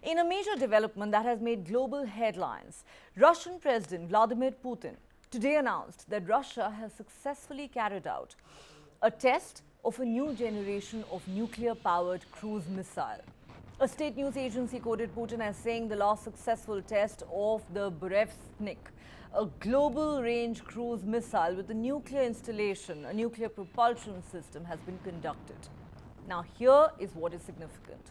In a major development that has made global headlines, Russian President Vladimir Putin today announced that Russia has successfully carried out a test of a new generation of nuclear-powered cruise missile. A state news agency quoted Putin as saying the last successful test of the Burevestnik, a global-range cruise missile with a nuclear installation, a nuclear propulsion system, has been conducted. Now, here is what is significant.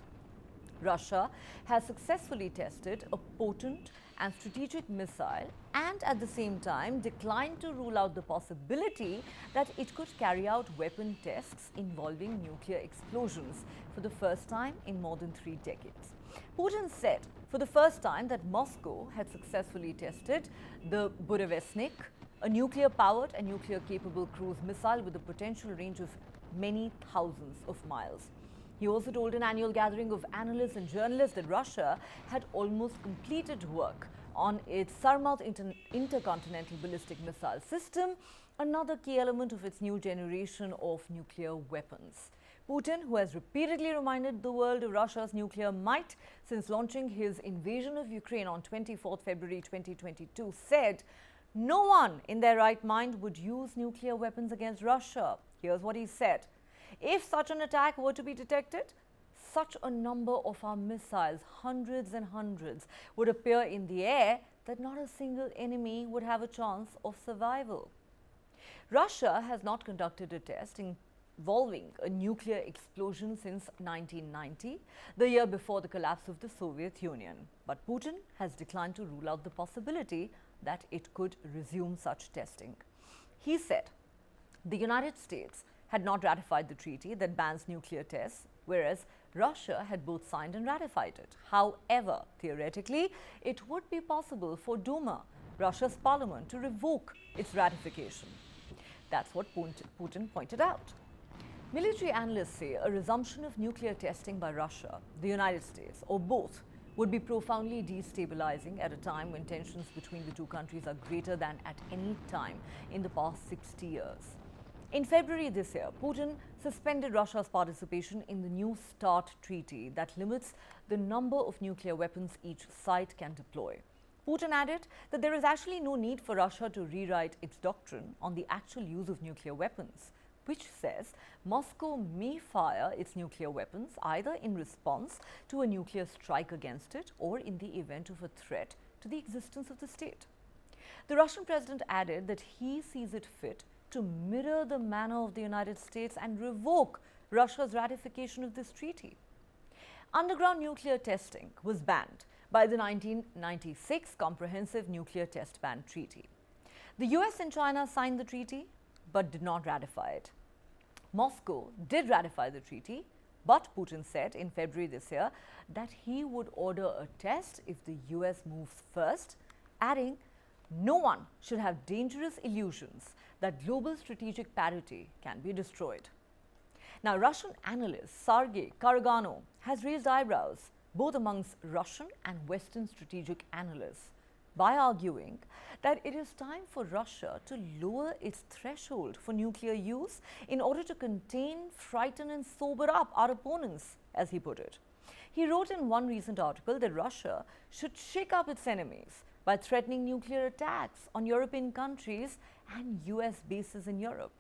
Russia has successfully tested a potent and strategic missile and at the same time declined to rule out the possibility that it could carry out weapon tests involving nuclear explosions for the first time in more than 3 decades. Putin said for the first time that Moscow had successfully tested the Burevestnik, a nuclear-powered and nuclear-capable cruise missile with a potential range of many thousands of miles. He also told an annual gathering of analysts and journalists that Russia had almost completed work on its Sarmat intercontinental ballistic missile system, another key element of its new generation of nuclear weapons. Putin, who has repeatedly reminded the world of Russia's nuclear might since launching his invasion of Ukraine on 24 February 2022, said no one in their right mind would use nuclear weapons against Russia. Here's what he said. If such an attack were to be detected, such a number of our missiles, hundreds and hundreds, would appear in the air that not a single enemy would have a chance of survival. Russia has not conducted a test involving a nuclear explosion since 1990, the year before the collapse of the Soviet Union. But Putin has declined to rule out the possibility that it could resume such testing. He said the United States had not ratified the treaty that bans nuclear tests, whereas Russia had both signed and ratified it. However, theoretically, it would be possible for Duma, Russia's parliament, to revoke its ratification. That's what Putin pointed out. Military analysts say a resumption of nuclear testing by Russia, the United States, or both, would be profoundly destabilizing at a time when tensions between the two countries are greater than at any time in the past 60 years. In February this year, Putin suspended Russia's participation in the New START treaty that limits the number of nuclear weapons each side can deploy. Putin added that there is actually no need for Russia to rewrite its doctrine on the actual use of nuclear weapons, which says Moscow may fire its nuclear weapons either in response to a nuclear strike against it or in the event of a threat to the existence of the state. The Russian president added that he sees it fit to mirror the manner of the United States and revoke Russia's ratification of this treaty. Underground nuclear testing was banned by the 1996 Comprehensive Nuclear Test Ban Treaty. The US and China signed the treaty but did not ratify it. Moscow did ratify the treaty, but Putin said in February this year that he would order a test if the US moves first, adding, no one should have dangerous illusions that global strategic parity can be destroyed. Now, Russian analyst Sergei Karagano has raised eyebrows both amongst Russian and Western strategic analysts by arguing that it is time for Russia to lower its threshold for nuclear use in order to contain, frighten and sober up our opponents, as he put it. He wrote in one recent article that Russia should shake up its enemies by threatening nuclear attacks on European countries and US bases in Europe.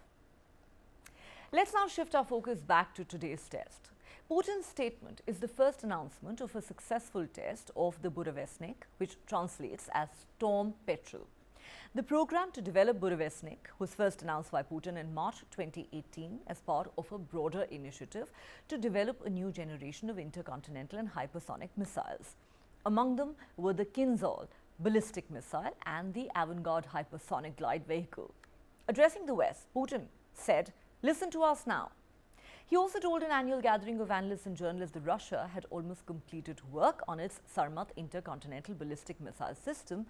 Let's now shift our focus back to today's test. Putin's statement is the first announcement of a successful test of the Burevestnik, which translates as Storm Petrel. The program to develop Burevestnik was first announced by Putin in March 2018 as part of a broader initiative to develop a new generation of intercontinental and hypersonic missiles. Among them were the Kinzhal ballistic missile and the Avangard hypersonic glide vehicle. Addressing the West, Putin said, "Listen to us now." He also told an annual gathering of analysts and journalists that Russia had almost completed work on its Sarmat intercontinental ballistic missile system,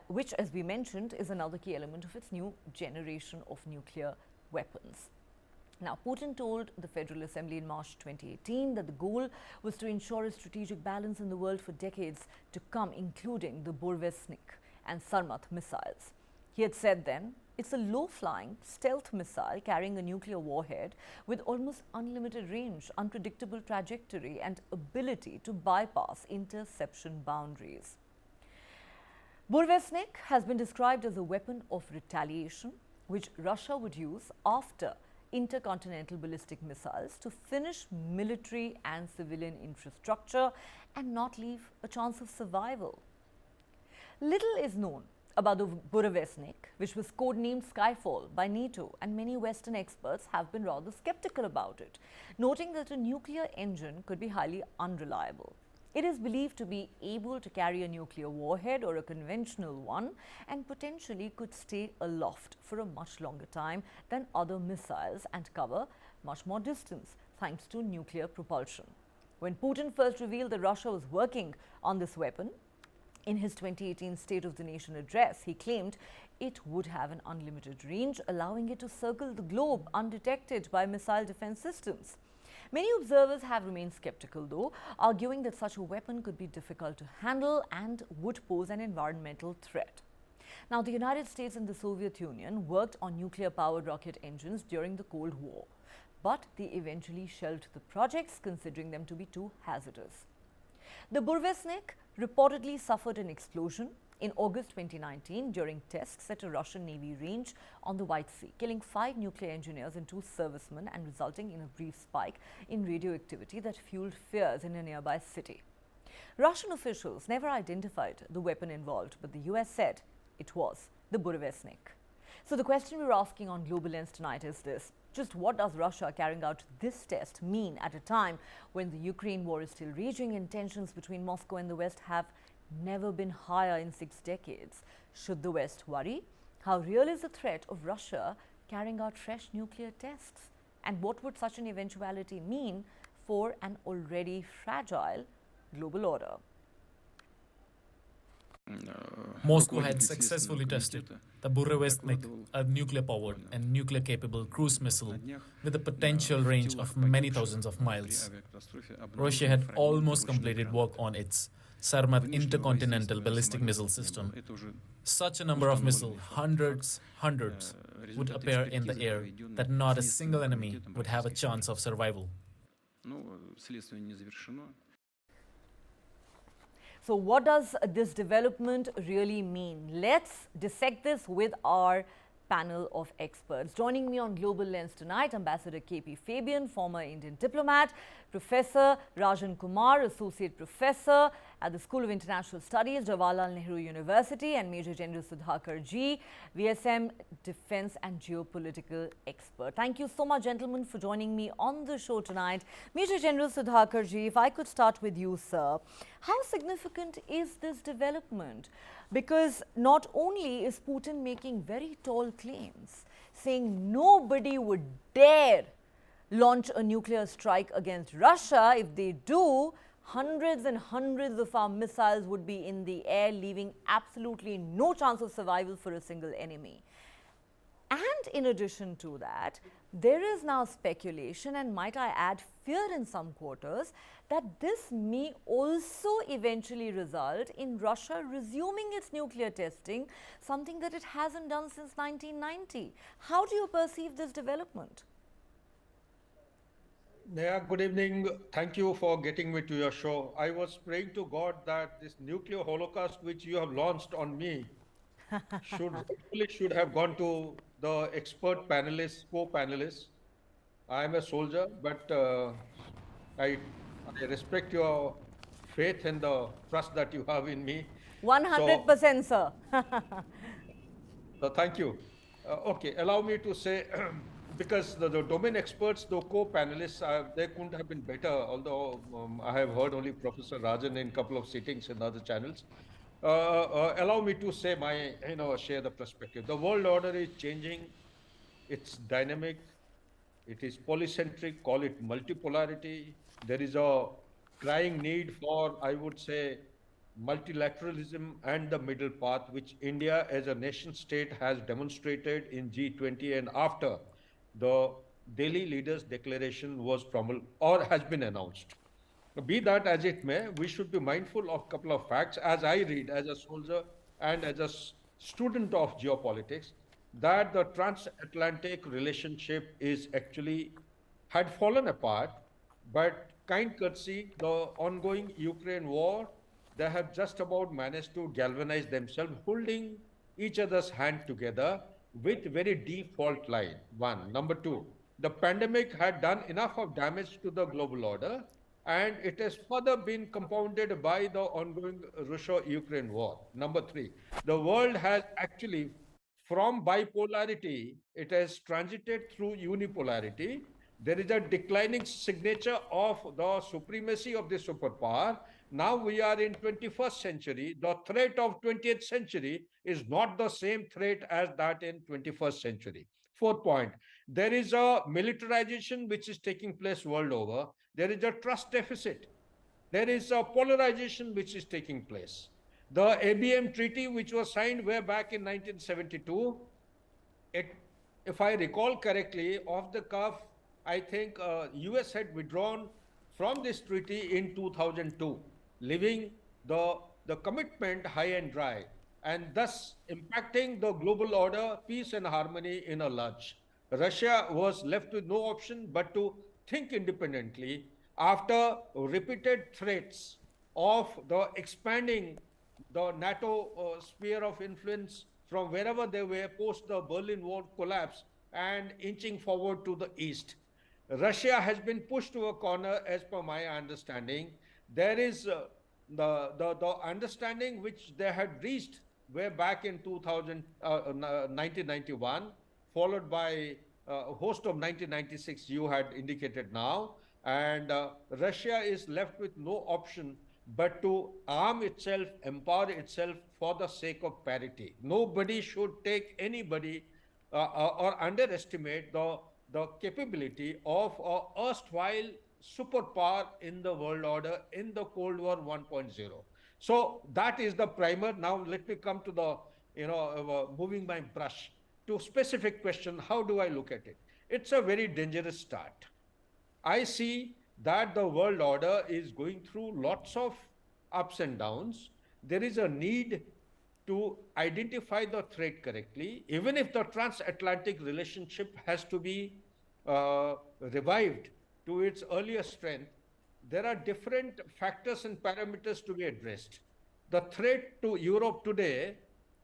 which, as we mentioned, is another key element of its new generation of nuclear weapons. Now, Putin told the Federal Assembly in March 2018 that the goal was to ensure a strategic balance in the world for decades to come, including the Burevestnik and Sarmat missiles. He had said then It's a low-flying stealth missile carrying a nuclear warhead with almost unlimited range, unpredictable trajectory, and ability to bypass interception boundaries. Burevestnik has been described as a weapon of retaliation, which Russia would use after intercontinental ballistic missiles to finish military and civilian infrastructure and not leave a chance of survival. Little is known about the Burevestnik, which was codenamed Skyfall by NATO, and many Western experts have been rather skeptical about it, noting that a nuclear engine could be highly unreliable. It is believed to be able to carry a nuclear warhead or a conventional one and potentially could stay aloft for a much longer time than other missiles and cover much more distance thanks to nuclear propulsion. When Putin first revealed that Russia was working on this weapon, in his 2018 State of the Nation address, he claimed it would have an unlimited range, allowing it to circle the globe undetected by missile defense systems. Many observers have remained skeptical, though, arguing that such a weapon could be difficult to handle and would pose an environmental threat. Now, the United States and the Soviet Union worked on nuclear-powered rocket engines during the Cold War, but they eventually shelved the projects, considering them to be too hazardous. The Burevestnik reportedly suffered an explosion in August 2019 during tests at a Russian Navy range on the White Sea, killing 5 nuclear engineers and 2 servicemen and resulting in a brief spike in radioactivity that fueled fears in a nearby city. Russian officials never identified the weapon involved, but the US said it was the Burevestnik. So the question we're asking on Global Lens tonight is this: just what does Russia carrying out this test mean at a time when the Ukraine war is still raging and tensions between Moscow and the West have never been higher in 6 decades? Should the West worry? How real is the threat of Russia carrying out fresh nuclear tests? And what would such an eventuality mean for an already fragile global order? Moscow had successfully tested the Burevestnik, a nuclear-powered and nuclear-capable cruise missile with a potential range of many thousands of miles. Russia had almost completed work on its Sarmat intercontinental ballistic missile system. Such a number of missiles, hundreds, would appear in the air that not a single enemy would have a chance of survival. So what does this development really mean? Let's dissect this with our panel of experts. Joining me on Global Lens tonight, Ambassador K.P. Fabian, former Indian diplomat, Professor Rajan Kumar, Associate Professor at the School of International Studies, Jawaharlal Nehru University, and Major General Sudhakar Ji, VSM Defense and Geopolitical Expert. Thank you so much, gentlemen, for joining me on the show tonight. Major General Sudhakar Ji, if I could start with you, sir. How significant is this development? Because not only is Putin making very tall claims, saying nobody would dare launch a nuclear strike against Russia. If they do, hundreds and hundreds of our missiles would be in the air, leaving absolutely no chance of survival for a single enemy. And in addition to that, there is now speculation, and might I add fear in some quarters, that this may also eventually result in Russia resuming its nuclear testing, something that it hasn't done since 1990. How do you perceive this development? Neha, good evening. Thank you for getting me to your show. I was praying to God that this nuclear holocaust which you have launched on me should have gone to the expert panelists, co-panelists. I am a soldier, but I respect your faith and the trust that you have in me. 100%, sir. So thank you. Okay, allow me to say, because the domain experts, the co-panelists, they couldn't have been better, although I have heard only Professor Rajan in a couple of sittings in other channels. Allow me to say share the perspective. The world order is changing. It's dynamic. It is polycentric, call it multipolarity. There is a crying need for, I would say, multilateralism and the middle path, which India as a nation state has demonstrated in G20 and after the Delhi Leaders Declaration was promulgated or has been announced. Be that as it may, we should be mindful of a couple of facts as I read as a soldier and as a student of geopolitics. that the transatlantic relationship is actually had fallen apart, but kind courtesy, the ongoing Ukraine war, they have just about managed to galvanize themselves, holding each other's hand together with very deep fault line. One. Number two, the pandemic had done enough of damage to the global order, and it has further been compounded by the ongoing Russia-Ukraine war. Number three, the world has actually, from bipolarity, it has transited through unipolarity. There is a declining signature of the supremacy of the superpower. Now we are in 21st century. The threat of 20th century is not the same threat as that in 21st century. Fourth point, there is a militarization which is taking place world over. There is a trust deficit. There is a polarization which is taking place. The ABM treaty, which was signed way back in 1972, it, if I recall correctly, off the cuff, I think US had withdrawn from this treaty in 2002, leaving the commitment high and dry, and thus impacting the global order, peace and harmony in a lurch. Russia was left with no option but to think independently after repeated threats of the expanding the NATO sphere of influence from wherever they were post the Berlin Wall collapse and inching forward to the east. Russia has been pushed to a corner, as per my understanding. There is the understanding which they had reached way back in 1991, followed by a host of 1996 you had indicated now, and Russia is left with no option but to arm itself, empower itself for the sake of parity. Nobody should take anybody or underestimate the capability of a erstwhile superpower in the world order in the Cold War 1.0. So that is the primer. Now let me come to the, moving my brush to specific question. How do I look at it? It's a very dangerous start. I see that the world order is going through lots of ups and downs. There is a need to identify the threat correctly, even if the transatlantic relationship has to be revived to its earlier strength. There are different factors and parameters to be addressed. The threat to Europe today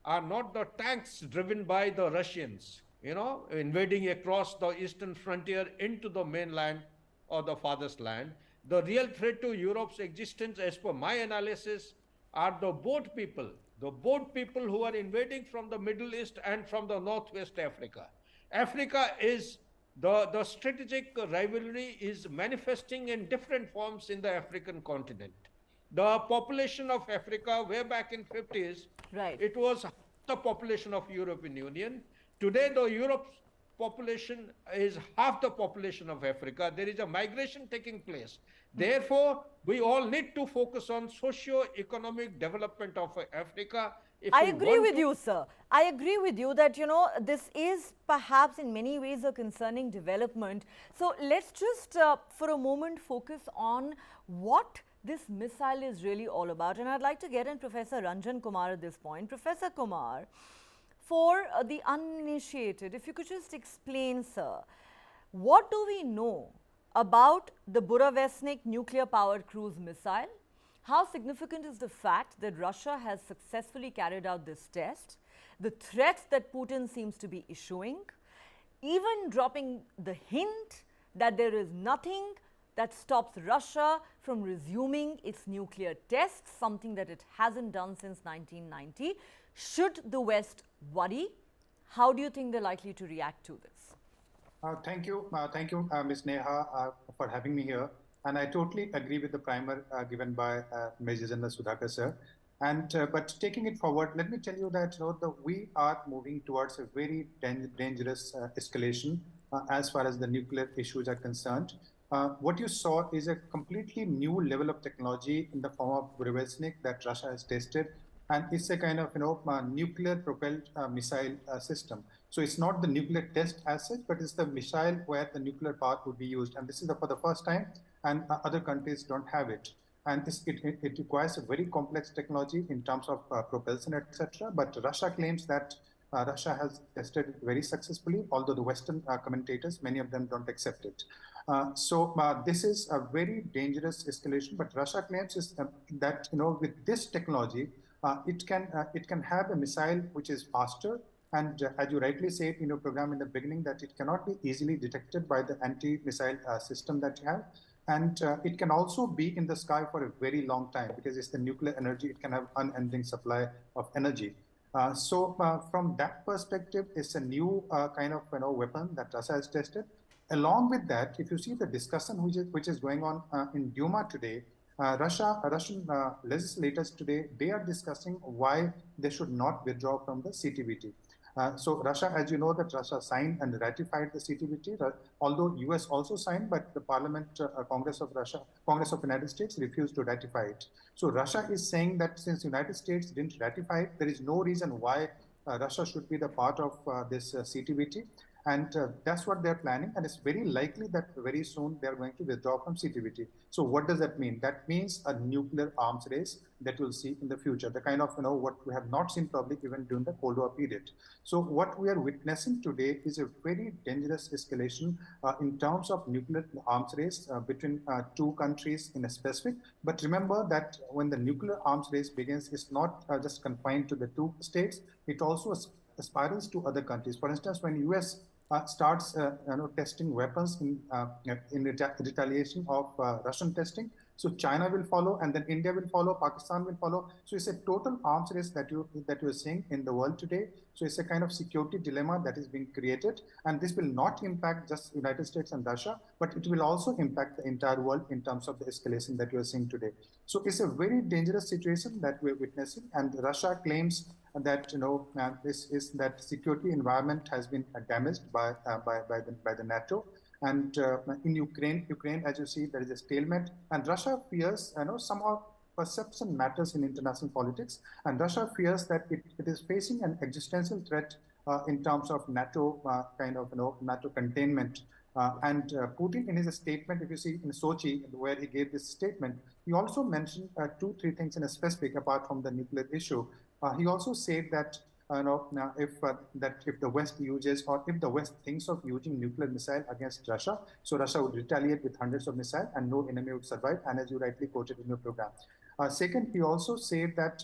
are not the tanks driven by the Russians, invading across the eastern frontier into the mainland or the farthest land. The real threat to Europe's existence, as per my analysis, are the boat people who are invading from the Middle East and from the Northwest Africa. Africa is the strategic rivalry is manifesting in different forms in the African continent. The population of Africa, way back in 50s, Right. it was the population of European Union. Today, the Europe's population is half the population of Africa. There is a migration taking place. Therefore, we all need to focus on socio-economic development of Africa. If I we agree want with to, you, sir. I agree with you that, this is perhaps in many ways a concerning development. So let's just for a moment focus on what this missile is really all about. And I'd like to get in Professor Ranjan Kumar at this point. Professor Kumar, for the uninitiated, if you could just explain, sir, what do we know about the Burevestnik nuclear-powered cruise missile? How significant is the fact that Russia has successfully carried out this test, the threat that Putin seems to be issuing, even dropping the hint that there is nothing that stops Russia from resuming its nuclear tests, something that it hasn't done since 1990. Should the West worry? How do you think they're likely to react to this? Thank you, Ms. Neha, for having me here. And I totally agree with the primer given by Major General Sudhakar sir. And but taking it forward, let me tell you that we are moving towards a very dangerous escalation as far as the nuclear issues are concerned. What you saw is a completely new level of technology in the form of Burevestnik that Russia has tested, and it's a kind of nuclear propelled missile system. So it's not the nuclear test as such, but it's the missile where the nuclear power would be used, and this is for the first time, and other countries don't have it. And it requires a very complex technology in terms of propulsion, etc. But Russia claims that Russia has tested it very successfully, although the Western commentators, many of them don't accept it. This is a very dangerous escalation, but Russia claims that with this technology, it can have a missile which is faster, and as you rightly said in your program in the beginning, that it cannot be easily detected by the anti-missile system that you have. And it can also be in the sky for a very long time because it's the nuclear energy. It can have unending supply of energy. From that perspective, it's a new kind of weapon that Russia has tested. Along with that, if you see the discussion which is going on in Duma today, Russian legislators today, they are discussing why they should not withdraw from the CTBT. So Russia, as you know, that Russia signed and ratified the CTBT, although US also signed, but the Parliament, Congress of the United States refused to ratify it. So Russia is saying that since the United States didn't ratify it, there is no reason why Russia should be the part of this CTBT. And that's what they're planning. And it's very likely that very soon they're going to withdraw from CTBT. So what does that mean? That means a nuclear arms race that we'll see in the future, the kind of, what we have not seen probably even during the Cold War period. So what we are witnessing today is a very dangerous escalation in terms of nuclear arms race between two countries in a specific. But remember that when the nuclear arms race begins, it's not just confined to the two states. It also spirals to other countries. For instance, when US starts testing weapons in retaliation of Russian testing, so China will follow, and then India will follow, Pakistan will follow. So it's a total arms race that you're seeing in the world today. So it's a kind of security dilemma that is being created, and this will not impact just United States and Russia, but it will also impact the entire world in terms of the escalation that you're seeing today. So it's a very dangerous situation that we're witnessing, and Russia claims that that security environment has been damaged by the NATO. And in Ukraine, as you see, there is a stalemate, and Russia fears, somehow perception matters in international politics, and Russia fears that it is facing an existential threat in terms of NATO NATO containment. And Putin, in his statement, if you see in Sochi, where he gave this statement, he also mentioned 2-3 things in a specific apart from the nuclear issue. He also said that if the West uses, or if the West thinks of using nuclear missile against Russia, so Russia would retaliate with hundreds of missiles and no enemy would survive, and as you rightly quoted in your program. Second, he also said that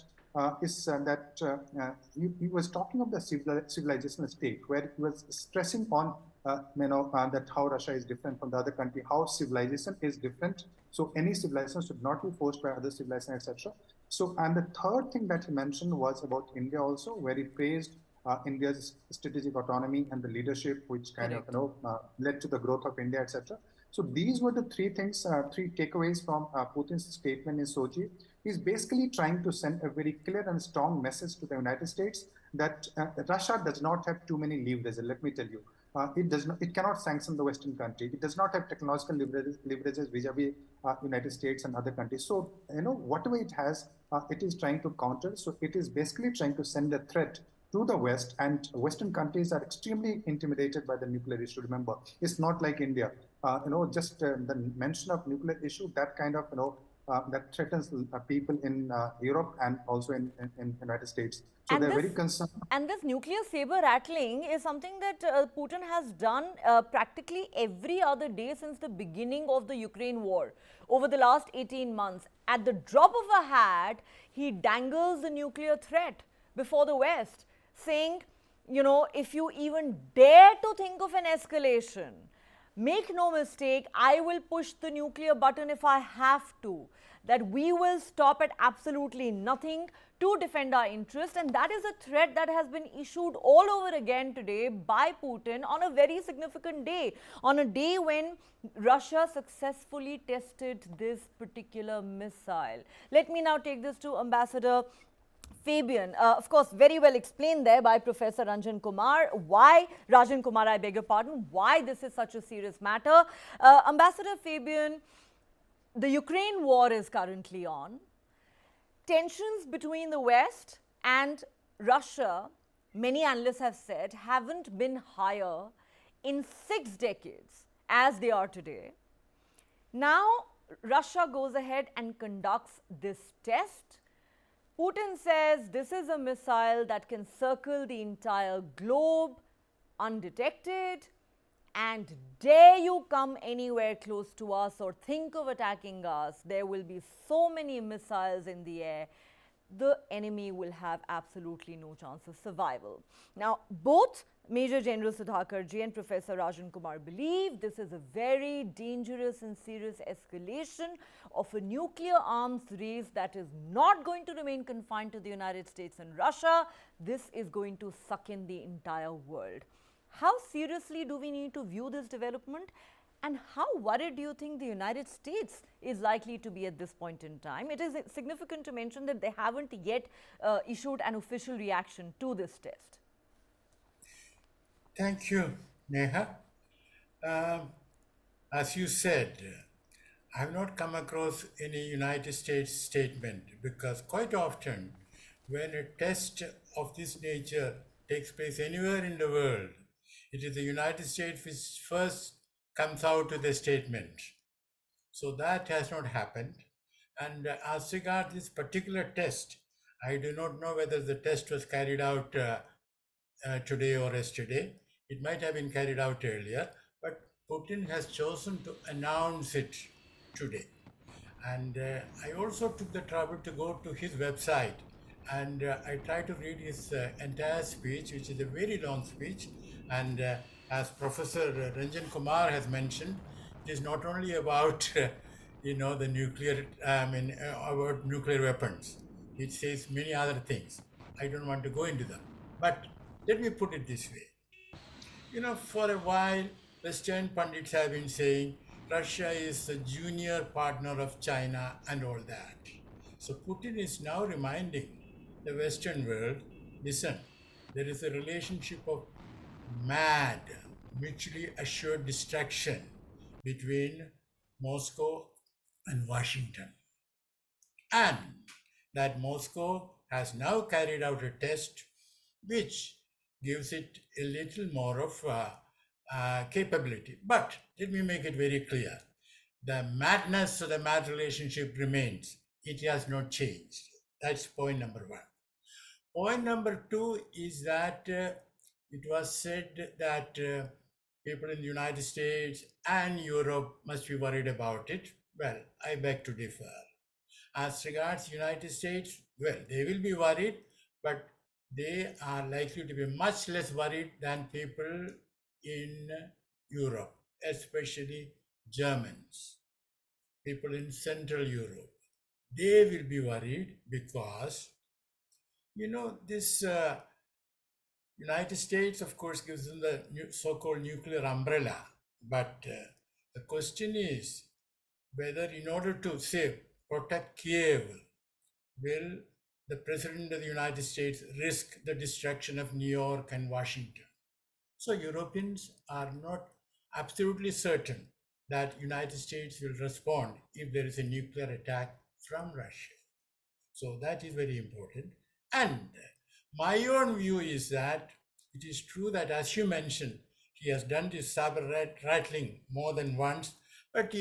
he was talking of the civilizational state, where he was stressing on that how Russia is different from the other country, how civilization is different. So any civilization should not be forced by other civilization, etc. So, and the third thing that he mentioned was about India also, where he praised India's strategic autonomy and the leadership, which kind of led to the growth of India, etc. So these were the three things, three takeaways from Putin's statement in Sochi. He's basically trying to send a very clear and strong message to the United States that Russia does not have too many leverages. Let me tell you, it cannot sanction the Western country. It does not have technological leverages vis-a-vis United States and other countries. So whatever it has, it is trying to counter. So it is basically trying to send a threat to the West, and Western countries are extremely intimidated by the nuclear issue. Remember, it's not like India. Just the mention of nuclear issue, that kind of that threatens people in Europe and also in United States. So they're very concerned. And this nuclear saber rattling is something that Putin has done practically every other day since the beginning of the Ukraine war over the last 18 months. At the drop of a hat, he dangles the nuclear threat before the West, saying, if you even dare to think of an escalation, make no mistake, I will push the nuclear button if I have to, that we will stop at absolutely nothing to defend our interest. And that is a threat that has been issued all over again today by Putin on a very significant day, on a day when Russia successfully tested this particular missile. Let me now take this to Ambassador Fabian. Of course, very well explained there by Professor Rajan Kumar, I beg your pardon, why this is such a serious matter. Ambassador Fabian, the Ukraine war is currently on. Tensions between the West and Russia, many analysts have said, haven't been higher in 6 decades as they are today. Now, Russia goes ahead and conducts this test. Putin says this is a missile that can circle the entire globe undetected, and dare you come anywhere close to us or think of attacking us, there will be so many missiles in the air, the enemy will have absolutely no chance of survival. Now, both Major General Sudhakarji and Professor Rajan Kumar believe this is a very dangerous and serious escalation of a nuclear arms race that is not going to remain confined to the United States and Russia. This is going to suck in the entire world. How seriously do we need to view this development? And how worried do you think the United States is likely to be at this point in time? It is significant to mention that they haven't yet issued an official reaction to this test. Thank you, Neha. As you said, I have not come across any United States statement, because quite often when a test of this nature takes place anywhere in the world, it is the United States which first comes out with a statement. So that has not happened. And as regards this particular test, I do not know whether the test was carried out today or yesterday. It might have been carried out earlier, but Putin has chosen to announce it today. And I also took the trouble to go to his website, and I tried to read his entire speech, which is a very long speech. And as Professor Ranjan Kumar has mentioned, it is not only about the nuclear, about nuclear weapons. It says many other things. I don't want to go into them. But let me put it this way. For a while, Western pundits have been saying Russia is the junior partner of China and all that. So Putin is now reminding the Western world, listen, there is a relationship of mad, mutually assured destruction between Moscow and Washington. And that Moscow has now carried out a test which gives it a little more of capability. But let me make it very clear. The madness of the mad relationship remains. It has not changed. That's point number one. Point number two is that it was said that people in the United States and Europe must be worried about it. Well, I beg to differ. As regards the United States, well, they will be worried, but they are likely to be much less worried than people in Europe, especially Germans, people in Central Europe. They will be worried because, this United States, of course, gives them the so-called nuclear umbrella. But the question is whether, in order to, say, protect Kiev, will the President of the United States risk the destruction of New York and Washington? So Europeans are not absolutely certain that United States will respond if there is a nuclear attack from Russia. So that is very important. And my own view is that it is true that, as you mentioned, he has done this saber rattling more than once. But,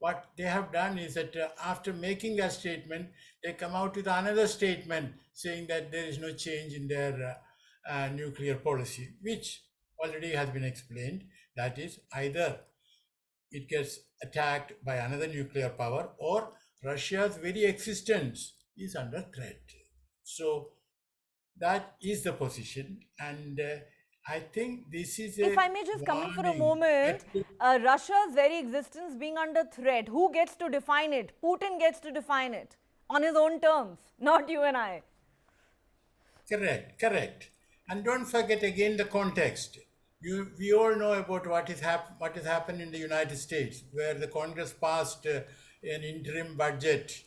what they have done is that after making that statement, they come out with another statement saying that there is no change in their nuclear policy, which already has been explained. That is, either it gets attacked by another nuclear power or Russia's very existence is under threat. So that is the position. And I think this is If I may just come in for a moment, Russia's very existence being under threat, who gets to define it? Putin gets to define it on his own terms, not you and I. Correct. And don't forget again the context. We all know about what has happened in the United States, where the Congress passed an interim budget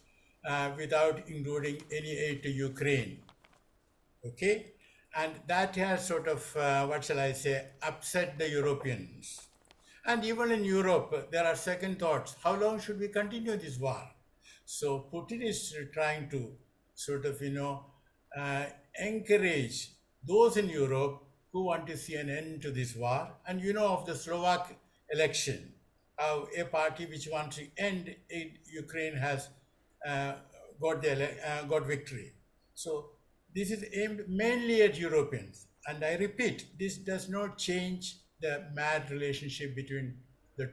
without including any aid to Ukraine. Okay? And that has sort of, upset the Europeans. And even in Europe, there are second thoughts. How long should we continue this war? So Putin is trying to sort of, encourage those in Europe who want to see an end to this war. And of the Slovak election, a party which wants to end Ukraine has got victory. So this is aimed mainly at Europeans. And I repeat, this does not change the mad relationship between the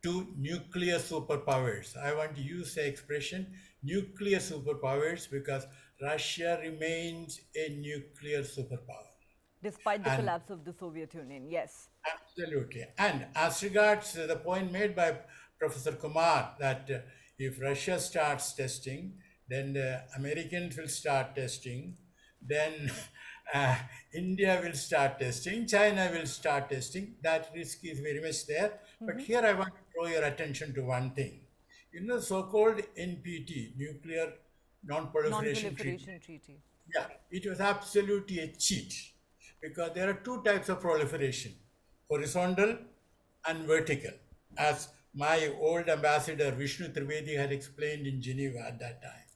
two nuclear superpowers. I want to use the expression nuclear superpowers because Russia remains a nuclear superpower. Despite the And collapse of the Soviet Union, yes. absolutely. And as regards the point made by Professor Kumar that if Russia starts testing, then the Americans will start testing, then uh, India will start testing, China will start testing. That risk is very much there. But here I want to draw your attention to one thing. In the so-called NPT, Nuclear Non-Proliferation Treaty, Non-proliferation treaty. yeah, it was absolutely a cheat because there are two types of proliferation, horizontal and vertical, as my old ambassador Vishnu Trivedi had explained in Geneva at that time.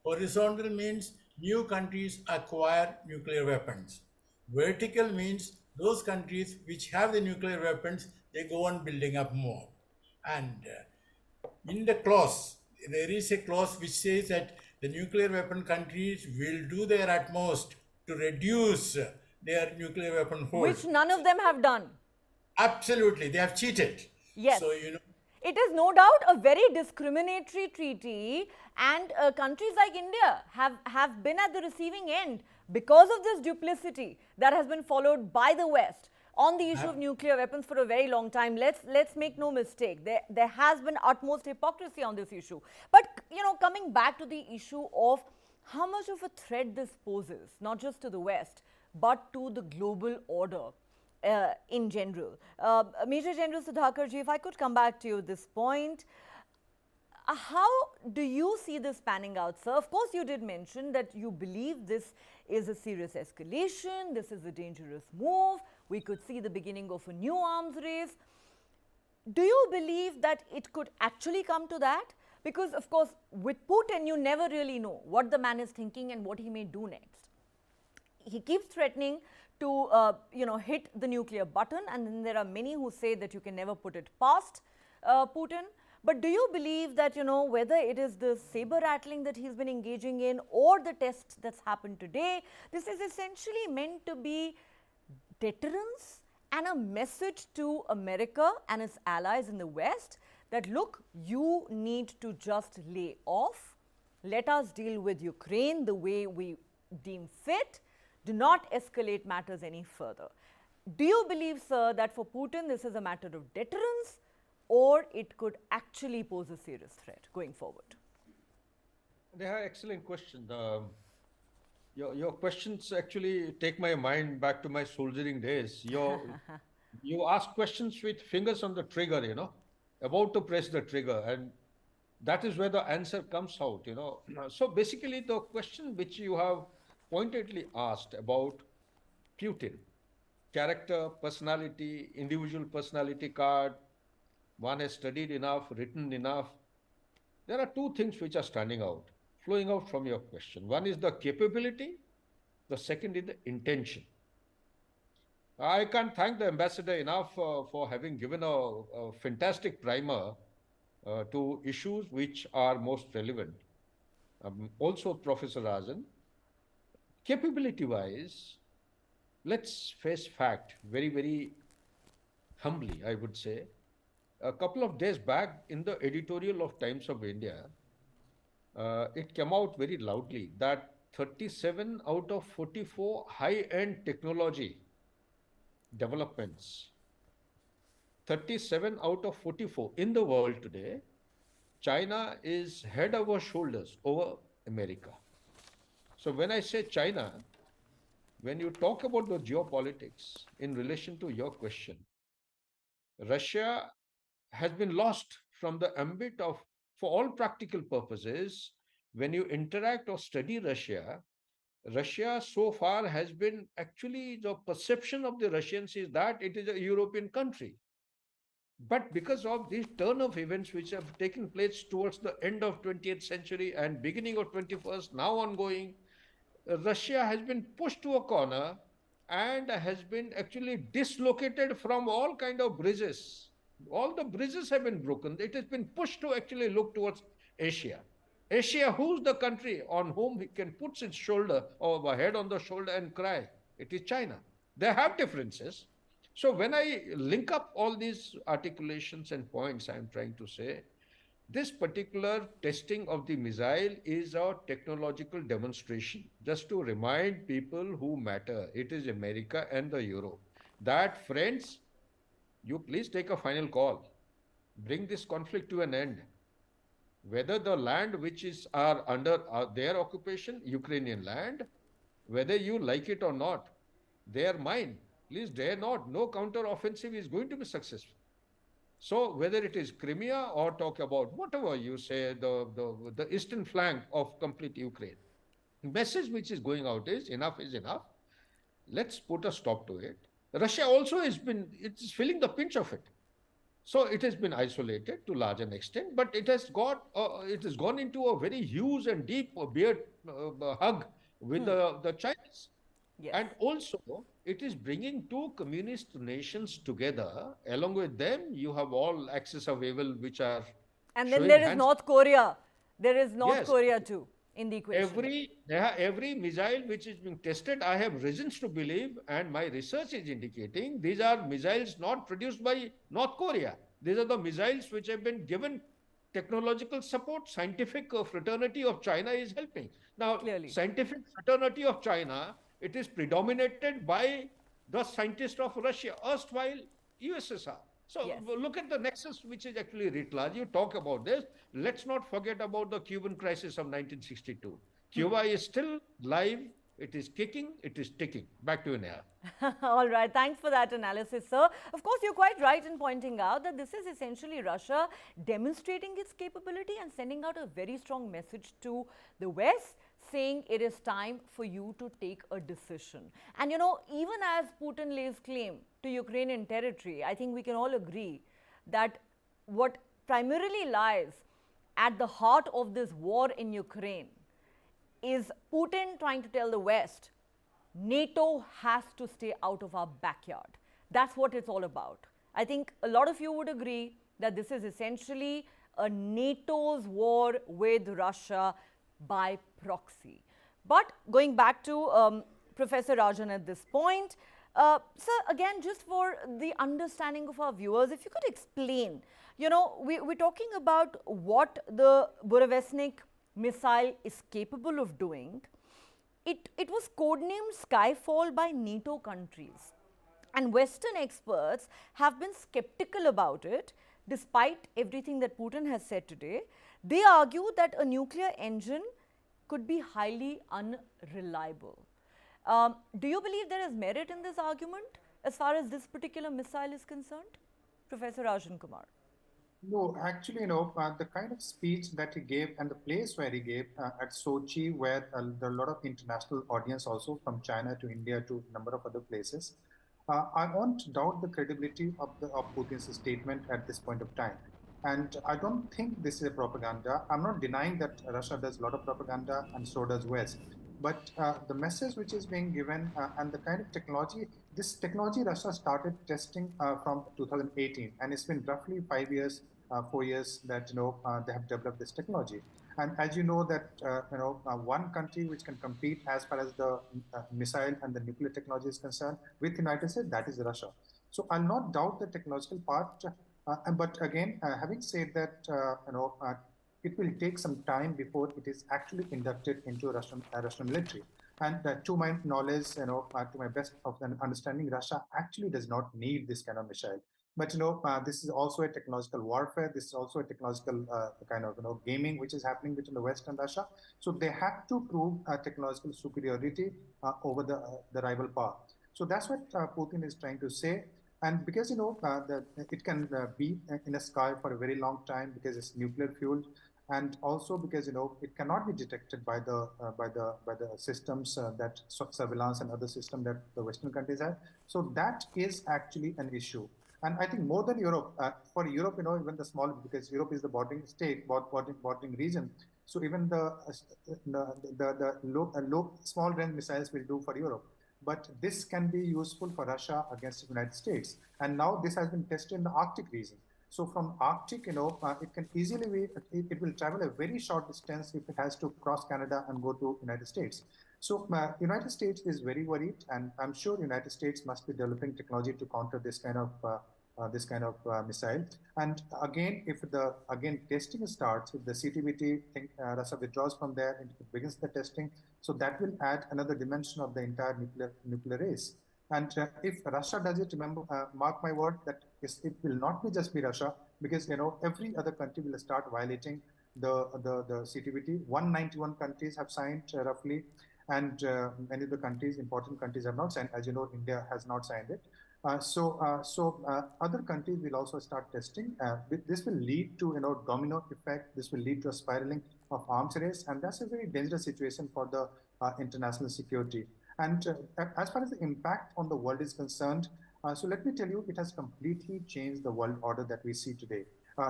Horizontal means new countries acquire nuclear weapons. Vertical means those countries which have the nuclear weapons, they go on building up more. And in the clause, there is a clause which says that the nuclear weapon countries will do their utmost to reduce their nuclear weapon hoard. Which none of them have done. Absolutely, they have cheated. Yes. So, you know, It is no doubt a very discriminatory treaty, and countries like India have been at the receiving end because of this duplicity that has been followed by the West on the issue of nuclear weapons for a very long time. Let's make no mistake, there has been utmost hypocrisy on this issue. But you know, coming back to the issue of how much of a threat this poses, not just to the West, but to the global order in general. Major General Sudhakarji, if I could come back to you at this point, how do you see this panning out, sir? Of course, you did mention that you believe this is a serious escalation, this is a dangerous move, we could see the beginning of a new arms race. Do you believe that it could actually come to that? Because, of course, with Putin, you never really know what the man is thinking and what he may do next. He keeps threatening to, hit the nuclear button, and then there are many who say that you can never put it past Putin. But do you believe that, whether it is the saber rattling that he's been engaging in or the test that's happened today, this is essentially meant to be deterrence and a message to America and its allies in the West that, look, you need to just lay off, let us deal with Ukraine the way we deem fit, do not escalate matters any further. Do you believe, sir, that for Putin this is a matter of deterrence, or it could actually pose a serious threat going forward? Neha, excellent question. Your questions actually take my mind back to my soldiering days. You ask questions with fingers on the trigger, about to press the trigger, and that is where the answer comes out. So basically, the question which you have pointedly asked about Putin, character, personality, individual personality card, one has studied enough, written enough. There are two things which are standing out, flowing out from your question. One is the capability, the second is the intention. I can't thank the ambassador enough for having given a fantastic primer to issues which are most relevant. Also, Professor Rajan, capability-wise, let's face fact very, very humbly, I would say. A couple of days back in the editorial of Times of India, it came out very loudly that 37 out of 44 high-end technology developments, 37 out of 44 in the world today, China is head over shoulders over America. So when I say China, when you talk about the geopolitics in relation to your question, Russia has been lost from the ambit of, for all practical purposes, when you interact or study Russia, Russia so far has been actually, the perception of the Russians is that it is a European country. But because of this turn of events which have taken place towards the end of 20th century and beginning of 21st, now ongoing, Russia has been pushed to a corner and has been actually dislocated from all kind of bridges. All the bridges have been broken. It has been pushed to actually look towards Asia. Asia, who's the country on whom he can put its shoulder or head on the shoulder and cry? It is China. They have differences. So when I link up all these articulations and points, I'm trying to say this particular testing of the missile is a technological demonstration. Just to remind people who matter, it is America and the Europe. That, friends, you please take a final call. Bring this conflict to an end. Whether the land which is are under their occupation, Ukrainian land, whether you like it or not, they are mine. Please dare not. No counter-offensive is going to be successful. So whether it is Crimea or talk about whatever you say, the eastern flank of complete Ukraine, the message which is going out is enough. Let's put a stop to it. Russia also it's feeling the pinch of it. So it has been isolated to large an extent, but it has gone into a very huge and deep beard hug with the Chinese. Yes. And also, it is bringing two communist nations together. Along with them, you have all axis of evil, which are And then showing there is hands. North Korea. There is North Yes. Korea too in the equation. Every missile which is being tested, I have reasons to believe, and my research is indicating these are missiles not produced by North Korea. These are the missiles which have been given technological support. Scientific fraternity of China is helping. Now, Clearly. scientific fraternity of China, it is predominated by the scientists of Russia, erstwhile USSR. So Yes. look at the nexus which is actually writ large. You talk about this. Let's not forget about the Cuban crisis of 1962. Cuba is still live. It is kicking. It is ticking. Back to you, Neha. All right, thanks for that analysis, sir. Of course, you're quite right in pointing out that this is essentially Russia demonstrating its capability and sending out a very strong message to the West, saying it is time for you to take a decision. And you know, even as Putin lays claim to Ukrainian territory, I think we can all agree that what primarily lies at the heart of this war in Ukraine is Putin trying to tell the West, NATO has to stay out of our backyard. That's what it's all about. I think a lot of you would agree that this is essentially a NATO's war with Russia by proxy. But going back to Professor Rajan at this point, sir, again, just for the understanding of our viewers, if you could explain, you know, we're talking about what the Burevestnik missile is capable of doing. It was codenamed Skyfall by NATO countries, and Western experts have been skeptical about it despite everything that Putin has said today. They argue that a nuclear engine could be highly unreliable. Do you believe there is merit in this argument as far as this particular missile is concerned? Professor Rajan Kumar. No, actually, the kind of speech that he gave and the place where he gave at Sochi, where there are a lot of international audience also from China to India to a number of other places, I won't doubt the credibility of Putin's statement at this point of time. And I don't think this is a propaganda. I'm not denying that Russia does a lot of propaganda and so does West. But the message which is being given and the kind of technology, this technology Russia started testing from 2018, and it's been roughly 5 years, 4 years that they have developed this technology. And as you know that one country which can compete as far as the missile and the nuclear technology is concerned with the United States, that is Russia. So I'll not doubt the technological part, but again, having said that, it will take some time before it is actually inducted into Russian military. And to my knowledge, to my best of understanding, Russia actually does not need this kind of missile. But this is also a technological warfare. This is also a technological kind of gaming which is happening between the West and Russia. So they have to prove technological superiority over the rival power. So that's what Putin is trying to say. And because it can be in the sky for a very long time because it's nuclear fueled, and also because it cannot be detected by the systems that surveillance and other systems that the Western countries have. So that is actually an issue. And I think more than Europe, for Europe, even the small, because Europe is the bordering state, bordering region. So even the low small range missiles will do for Europe. But this can be useful for Russia against the United States. And now this has been tested in the Arctic region. So from Arctic, it can easily be, it will travel a very short distance if it has to cross Canada and go to United States. So United States is very worried, and I'm sure United States must be developing technology to counter this kind of missile. And again, if the testing starts, if the CTBT Russia withdraws from there and it begins the testing, so that will add another dimension of the entire nuclear race. And if Russia does it, remember, mark my word, that it will not be just be Russia, because every other country will start violating the CTBT. 191 countries have signed roughly, and many of the countries, important countries, have not signed. As you know, India has not signed it. So other countries will also start testing. This will lead to domino effect. This will lead to a spiraling of arms race, and that's a very dangerous situation for the international security. And as far as the impact on the world is concerned, so let me tell you, it has completely changed the world order that we see today.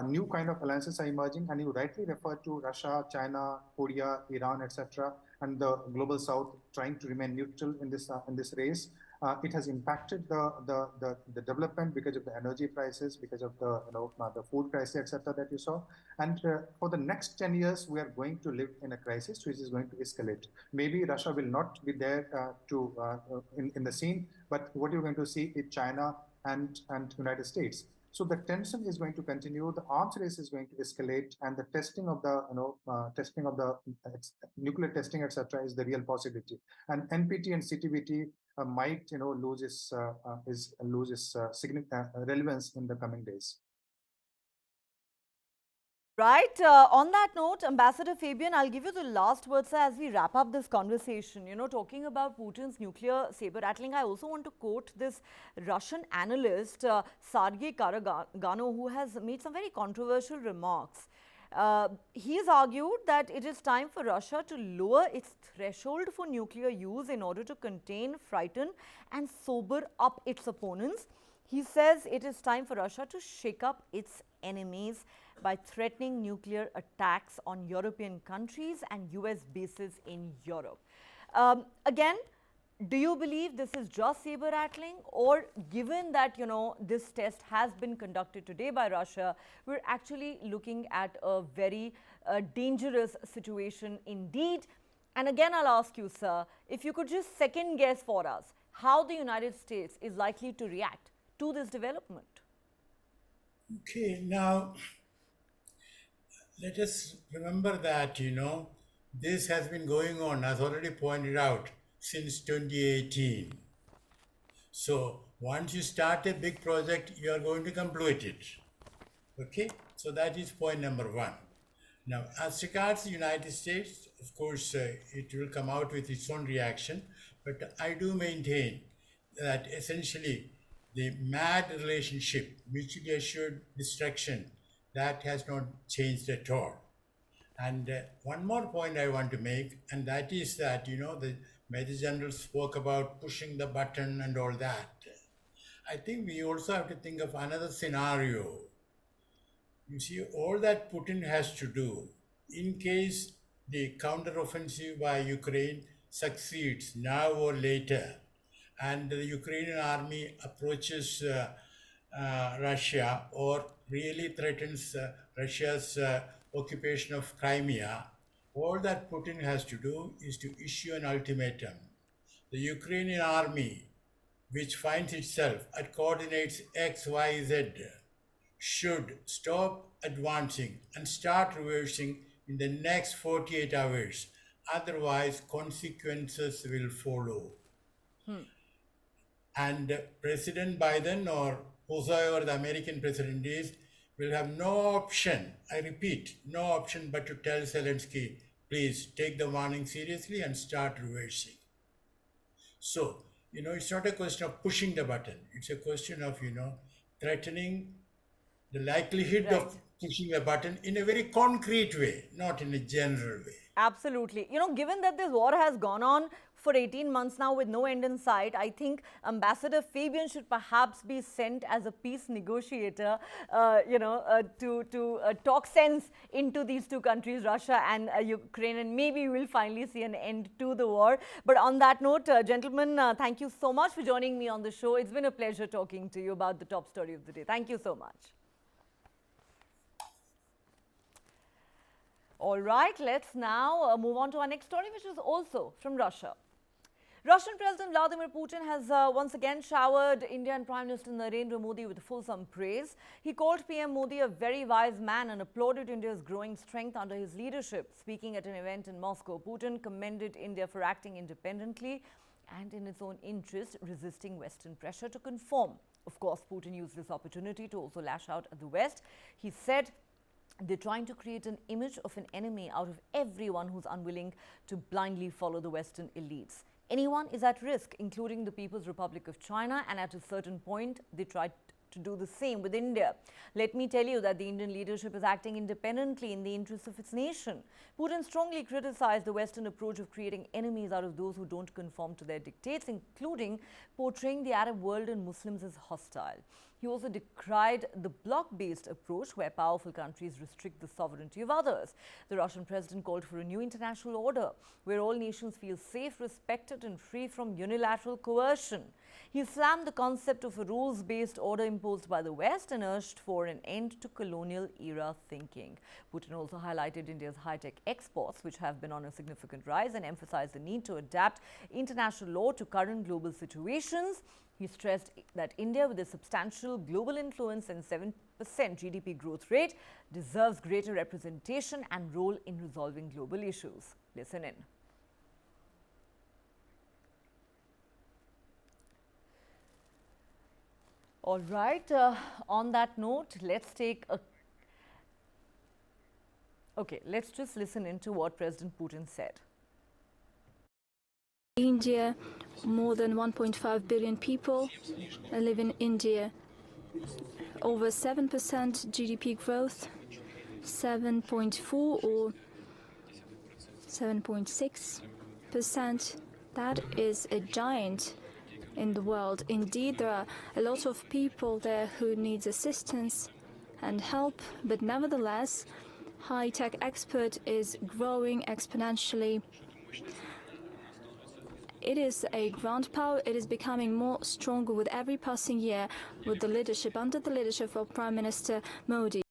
New kind of alliances are emerging, and you rightly referred to Russia, China, Korea, Iran, etc., and the global South trying to remain neutral in this race. It has impacted the development because of the energy prices, because of the food crisis, etc., that you saw. And for the next 10 years, we are going to live in a crisis which is going to escalate. Maybe Russia will not be there in the scene, but what you're going to see is China and United States. So the tension is going to continue. The arms race is going to escalate, and the testing of the nuclear testing, etc., is the real possibility. And NPT and CTBT might lose its significant relevance in the coming days. Right. On that note, Ambassador Fabian, I'll give you the last words as we wrap up this conversation. Talking about Putin's nuclear saber rattling, I also want to quote this Russian analyst, Sergei Karagano, who has made some very controversial remarks. He has argued that it is time for Russia to lower its threshold for nuclear use in order to contain, frighten, and sober up its opponents. He says it is time for Russia to shake up its enemies by threatening nuclear attacks on European countries and US bases in Europe. Again, do you believe this is just saber rattling, or given that this test has been conducted today by Russia, we're actually looking at a very dangerous situation indeed? And again, I'll ask you, sir, if you could just second guess for us how the United States is likely to react to this development. Okay, now let us remember that, this has been going on, as already pointed out, since 2018. So once you start a big project, you are going to complete it. Okay, so that is point number one. Now, as regards the United States, of course, it will come out with its own reaction, but I do maintain that essentially the mad relationship, mutually assured destruction, that has not changed at all. And one more point I want to make, and that is that, the Major General spoke about pushing the button and all that. I think we also have to think of another scenario. You see, all that Putin has to do, in case the counteroffensive by Ukraine succeeds now or later, and the Ukrainian army approaches Russia or really threatens Russia's occupation of Crimea, all that Putin has to do is to issue an ultimatum. The Ukrainian army, which finds itself at coordinates X, Y, Z, should stop advancing and start reversing in the next 48 hours. Otherwise, consequences will follow. And President Biden, or whosoever the American president is, will have no option, I repeat, no option but to tell Zelensky, please take the warning seriously and start reversing. So, it's not a question of pushing the button. It's a question of, threatening the likelihood of pushing a button in a very concrete way, not in a general way. Absolutely. Given that this war has gone on for 18 months now with no end in sight, I think Ambassador Fabian should perhaps be sent as a peace negotiator, to talk sense into these two countries, Russia and Ukraine, and maybe we'll finally see an end to the war. But on that note, gentlemen, thank you so much for joining me on the show. It's been a pleasure talking to you about the top story of the day. Thank you so much. All right, let's now move on to our next story, which is also from Russia. Russian President Vladimir Putin has once again showered Indian Prime Minister Narendra Modi with fulsome praise. He called PM Modi a very wise man and applauded India's growing strength under his leadership. Speaking at an event in Moscow, Putin commended India for acting independently and in its own interest, resisting Western pressure to conform. Of course, Putin used this opportunity to also lash out at the West. He said, "They're trying to create an image of an enemy out of everyone who's unwilling to blindly follow the Western elites. Anyone is at risk, including the People's Republic of China, and at a certain point, they tried to do the same with India. Let me tell you that the Indian leadership is acting independently in the interests of its nation." Putin strongly criticized the Western approach of creating enemies out of those who don't conform to their dictates, including portraying the Arab world and Muslims as hostile. He also decried the bloc-based approach where powerful countries restrict the sovereignty of others. The Russian president called for a new international order where all nations feel safe, respected and free from unilateral coercion. He slammed the concept of a rules-based order imposed by the West and urged for an end to colonial-era thinking. Putin also highlighted India's high-tech exports, which have been on a significant rise, and emphasized the need to adapt international law to current global situations. He stressed that India, with a substantial global influence and 7% GDP growth rate, deserves greater representation and role in resolving global issues. Listen in. All right, on that note, let's take a... Okay, let's just listen into what President Putin said. India, more than 1.5 billion people live in India. Over 7% GDP growth, 7.4 or 7.6%. That is a giant in the world. Indeed, there are a lot of people there who need assistance and help, but nevertheless, high-tech export is growing exponentially. It is a ground power. It is becoming more stronger with every passing year with the leadership, under the leadership of Prime Minister Modi.